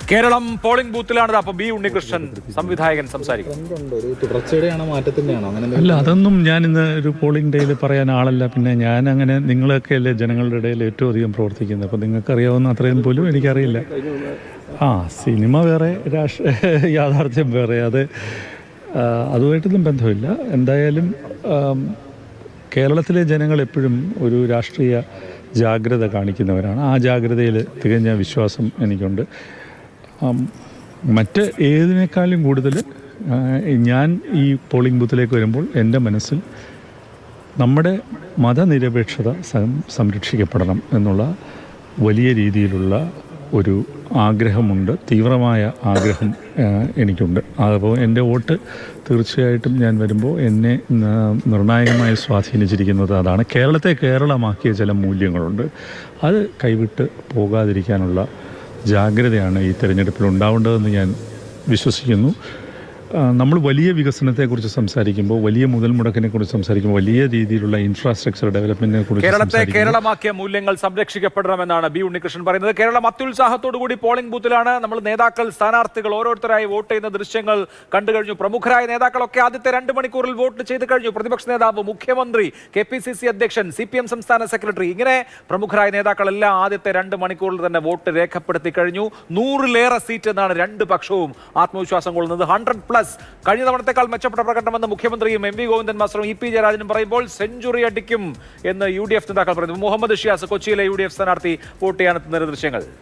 Keralam polling ബൂത്തിലാണ്. അപ്പൊ B Unnikrishnan സംവിധായകൻ സംസാരിക്കും. അല്ല, അതൊന്നും ഞാൻ ഇന്ന് ഒരു പോളിംഗ് ഡേയിൽ പറയാൻ ആളല്ല. പിന്നെ ഞാൻ അങ്ങനെ നിങ്ങളൊക്കെ അല്ലേ ജനങ്ങളുടെ ഇടയിൽ ഏറ്റവും അധികം പ്രവർത്തിക്കുന്നത്. അപ്പം നിങ്ങൾക്കറിയാവുന്ന അത്രയും പോലും എനിക്കറിയില്ല. സിനിമ വേറെ, യാഥാർത്ഥ്യം വേറെ. അതുമായിട്ടൊന്നും ബന്ധമില്ല. എന്തായാലും കേരളത്തിലെ ജനങ്ങൾ എപ്പോഴും ഒരു രാഷ്ട്രീയ ജാഗ്രത കാണിക്കുന്നവരാണ്. ആ ജാഗ്രതയിൽ തികഞ്ഞ വിശ്വാസം എനിക്കുണ്ട്. മറ്റ് ഏതിനേക്കാളും കൂടുതൽ ഞാൻ ഈ പോളിംഗ് ബൂത്തിലേക്ക് വരുമ്പോൾ എൻ്റെ മനസ്സിൽ നമ്മുടെ മതനിരപേക്ഷത സംരക്ഷിക്കപ്പെടണം എന്നുള്ള വലിയ രീതിയിലുള്ള ഒരു ആഗ്രഹമുണ്ട്, തീവ്രമായ ആഗ്രഹം എനിക്കുണ്ട്. അപ്പോൾ എൻ്റെ വോട്ട് തീർച്ചയായിട്ടും ഞാൻ വരുമ്പോൾ എന്നെ നിർണായകമായി സ്വാധീനിച്ചിരിക്കുന്നത് അതാണ്. കേരളത്തെ കേരളമാക്കിയ ചില മൂല്യങ്ങളുണ്ട്. അത് കൈവിട്ട് പോകാതിരിക്കാനുള്ള ജാഗ്രതയാണ് ഈ തെരഞ്ഞെടുപ്പിൽ ഉണ്ടാവേണ്ടതെന്ന് ഞാൻ വിശ്വസിക്കുന്നു. നമ്മൾ വലിയ വികസനത്തെക്കുറിച്ച് സംസാരിക്കുമ്പോൾ, വലിയ മുതൽ മുടക്കിനെക്കുറിച്ച് സംസാരിക്കുമ്പോൾ, വലിയ രീതിയിലുള്ള ഇൻഫ്രാസ്ട്രക്ചർ ഡെവലപ്മെന്റിനെ കുറിച്ച് കേരളത്തെ കേരളമാക്കിയ മൂല്യങ്ങൾ സംരക്ഷിക്കപ്പെടണമെന്നാണ് ബി ഉണ്ണികൃഷ്ണൻ പറയുന്നത്. കേരളം അത്യുത്സാഹത്തോടു കൂടി പോളിംഗ് ബൂത്തിലാണ്. നമ്മൾ നേതാക്കൾ, സ്ഥാനാർത്ഥികൾ ഓരോരുത്തരായി വോട്ട് ചെയ്യുന്ന ദൃശ്യങ്ങൾ കണ്ടു കഴിഞ്ഞു. പ്രമുഖരായ നേതാക്കളൊക്കെ ആദ്യത്തെ 2 മണിക്കൂറിൽ വോട്ട് ചെയ്ത് കഴിഞ്ഞു. പ്രതിപക്ഷ നേതാവ്, മുഖ്യമന്ത്രി, KPCC അധ്യക്ഷൻ, CPM സംസ്ഥാന സെക്രട്ടറി, ഇങ്ങനെ പ്രമുഖരായ നേതാക്കളെല്ലാം ആദ്യത്തെ 2 മണിക്കൂറിൽ തന്നെ വോട്ട് രേഖപ്പെടുത്തി കഴിഞ്ഞു. 100-ലേറെ സീറ്റ് എന്നാണ് 2 പക്ഷവും ആത്മവിശ്വാസം കൊള്ളുന്നത്. 100+. കഴിഞ്ഞ തവണത്തേക്കാൾ മെച്ചപ്പെട്ട പ്രകടനമെന്ന് മുഖ്യമന്ത്രിയും MV ഗോവിന്ദൻ മാസ്റ്ററും EP ജയരാജനും പറയുമ്പോൾ സെഞ്ചുറി അടിക്കും എന്ന് UDF നേതാക്കൾ പറയുന്നു. മുഹമ്മദ് ഷിയാസ്, കൊച്ചിയിലെ UDF സ്ഥാനാർത്ഥി വോട്ട് ചെയ്യാനെത്തുന്ന ദൃശ്യങ്ങൾ.